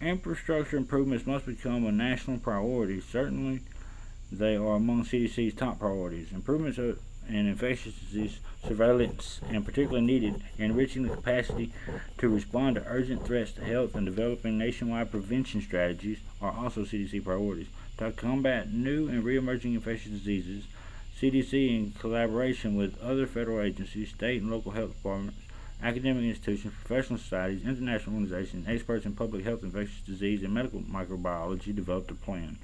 Infrastructure improvements must become a national priority. Certainly, they are among CDC's top priorities. Improvements in infectious disease surveillance, and particularly needed, enriching the capacity to respond to urgent threats to health and developing nationwide prevention strategies are also CDC priorities. To combat new and re-emerging infectious diseases, CDC, in collaboration with other federal agencies, state and local health departments, academic institutions, professional societies, international organizations, and experts in public health, infectious disease, and medical microbiology, developed a plan.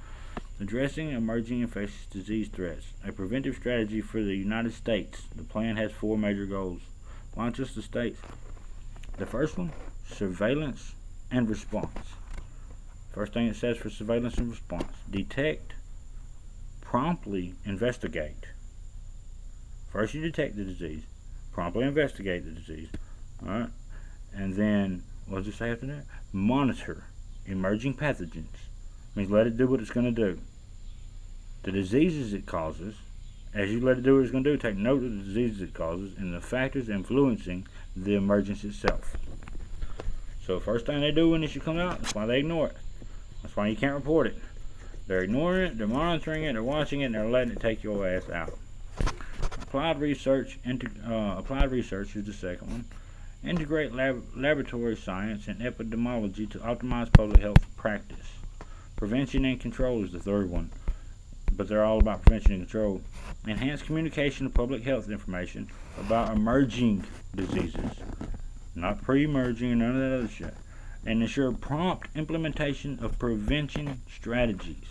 Addressing emerging infectious disease threats, a preventive strategy for the United States. The plan has 4 major goals. Why not just the states? The first one, surveillance and response. First thing it says for surveillance and response: detect, promptly investigate. First you detect the disease, promptly investigate the disease, alright? And then, what does it say after that? Monitor emerging pathogens. Means let it do what it's going to do. The diseases it causes, as you let it do what it's going to do, take note of the diseases it causes and the factors influencing the emergence itself. So first thing they do when this shit comes out, that's why they ignore it. That's why you can't report it. They're ignoring it, they're monitoring it, they're watching it, and they're letting it take your ass out. Applied research is the second one. Integrate laboratory science and epidemiology to optimize public health practice. Prevention and control is the third one, but they're all about prevention and control. Enhance communication of public health information about emerging diseases, not pre-emerging or none of that other shit. And ensure prompt implementation of prevention strategies.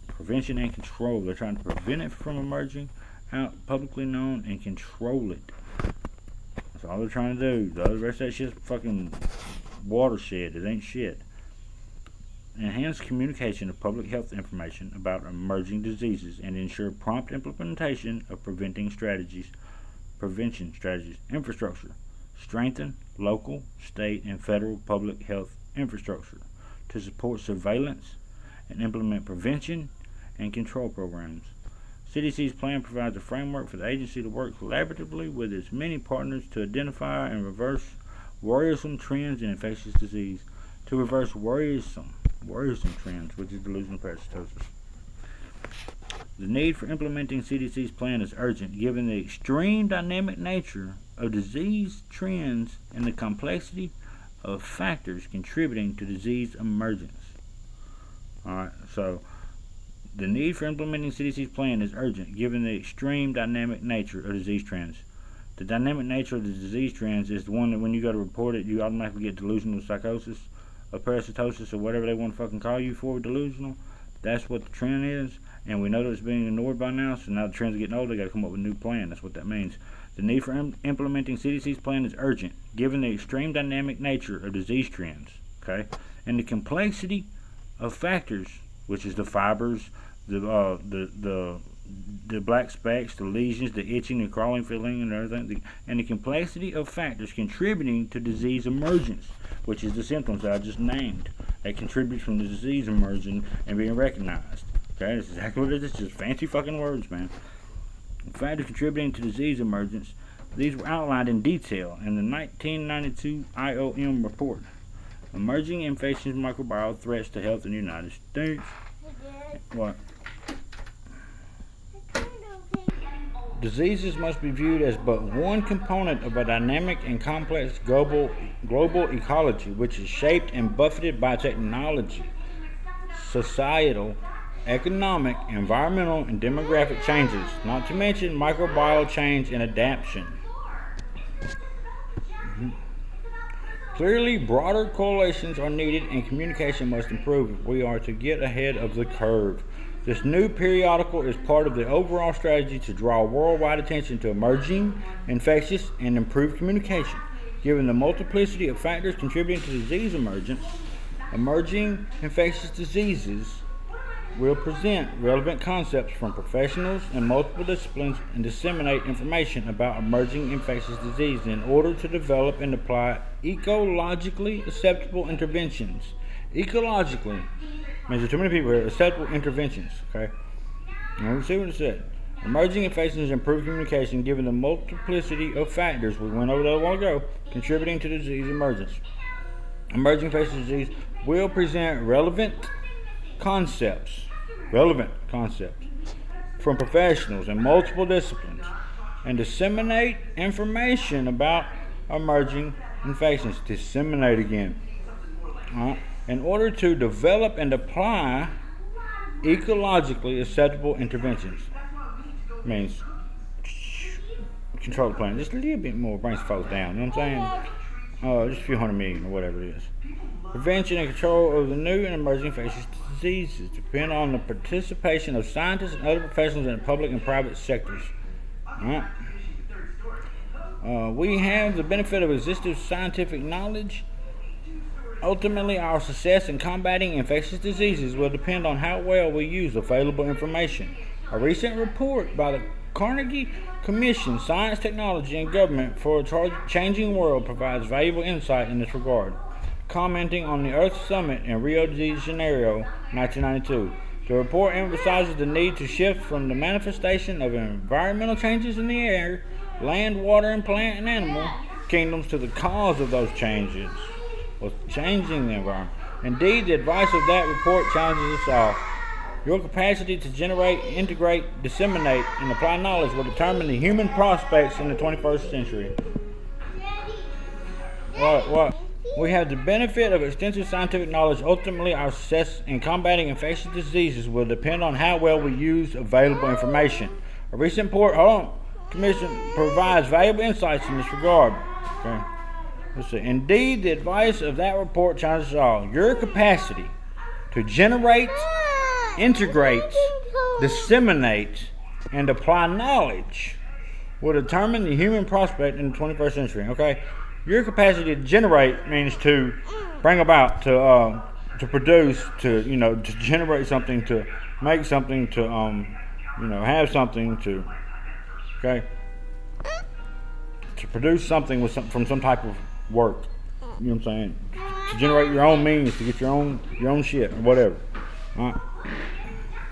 Prevention and control. They're trying to prevent it from emerging out publicly known and control it. That's all they're trying to do. The rest of that shit's fucking watershed. It ain't shit. Enhance communication of public health information about emerging diseases and ensure prompt implementation of prevention strategies. Infrastructure. Strengthen local, state, and federal public health infrastructure to support surveillance and implement prevention and control programs. CDC's plan provides a framework for the agency to work collaboratively with its many partners to identify and reverse worrisome trends in infectious disease. To reverse worrisome trends, which is delusional parasitosis. The need for implementing CDC's plan is urgent, given the extreme dynamic nature of disease trends and the complexity of factors contributing to disease emergence. Alright, so the need for implementing CDC's plan is urgent, given the extreme dynamic nature of disease trends. The dynamic nature of the disease trends is the one that when you go to report it, you automatically get delusional psychosis, or parasitosis, or whatever they want to fucking call you for delusional. That's what the trend is, and we know that it's being ignored by now, so now the trends are getting older, they gotta come up with a new plan. That's what that means. The need for implementing CDC's plan is urgent, given the extreme dynamic nature of disease trends, okay, and the complexity of factors, which is the fibers, the black specks, the lesions, the itching, the crawling feeling, and everything, and the complexity of factors contributing to disease emergence, which is the symptoms that I just named, that contributes from the disease emerging and being recognized. Okay, that's exactly what it is. It's just fancy fucking words, man. Factors contributing to disease emergence. These were outlined in detail in the 1992 IOM report, Emerging Infectious Microbial Threats to Health in the United States. What? Diseases must be viewed as but one component of a dynamic and complex global ecology, which is shaped and buffeted by technology, societal, economic, environmental, and demographic changes, not to mention microbial change and adaptation. Clearly, broader correlations are needed and communication must improve if we are to get ahead of the curve. This new periodical is part of the overall strategy to draw worldwide attention to emerging, infectious, and improved communication. Given the multiplicity of factors contributing to disease emergence, emerging infectious diseases will present relevant concepts from professionals in multiple disciplines and disseminate information about emerging infectious disease in order to develop and apply ecologically acceptable interventions. Ecologically means there's too many people here. Acceptable interventions, okay? Now we'll see what it said. Emerging infections improve communication given the multiplicity of factors we went over that a while ago contributing to disease emergence. emerging infectious disease will present relevant concepts from professionals in multiple disciplines and disseminate information about emerging infections. Disseminate again. In order to develop and apply ecologically acceptable interventions. Means control the planet. Just a little bit more, brings folks down. You know what I'm saying? Just a few 100 million or whatever it is. Prevention and control of the new and emerging infectious diseases depend on the participation of scientists and other professionals in the public and private sectors. Alright. We have the benefit of existing scientific knowledge. Ultimately, our success in combating infectious diseases will depend on how well we use available information. A recent report by the Carnegie Commission, Science, Technology, and Government for a Changing World provides valuable insight in this regard. Commenting on the Earth Summit in Rio de Janeiro, 1992, the report emphasizes the need to shift from the manifestation of environmental changes in the air, land, water, and plant and animal kingdoms to the cause of those changes. Was changing the environment. Indeed, the advice of that report challenges us all. Your capacity to generate, integrate, disseminate, and apply knowledge will determine the human prospects in the 21st century. What? We have the benefit of extensive scientific knowledge. Ultimately, our success in combating infectious diseases will depend on how well we use available information. A recent report, Commission provides valuable insights in this regard. Okay. Let's see. Indeed, the advice of that report challenges all. Your capacity to generate, integrate, disseminate, and apply knowledge will determine the human prospect in the 21st century. Okay, your capacity to generate means to bring about, to produce, to generate something, to make something, to have something, to to produce something from some type of work. You know what I'm saying? To generate your own means, to get your own shit or whatever. All right.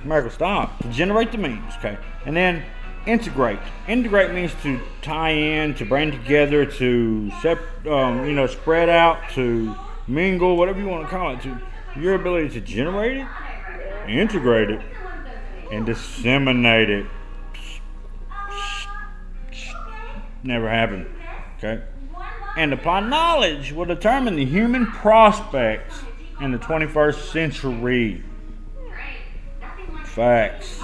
America, stop. To generate the means, okay? And then integrate. Integrate means to tie in, to bring together, to spread out, to mingle, whatever you want to call it. To your ability to generate it, integrate it, and disseminate it. Never happened. Okay? And apply knowledge will determine the human prospects in the 21st century. Facts.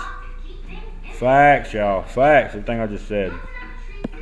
Facts, y'all. Facts. Everything I just said.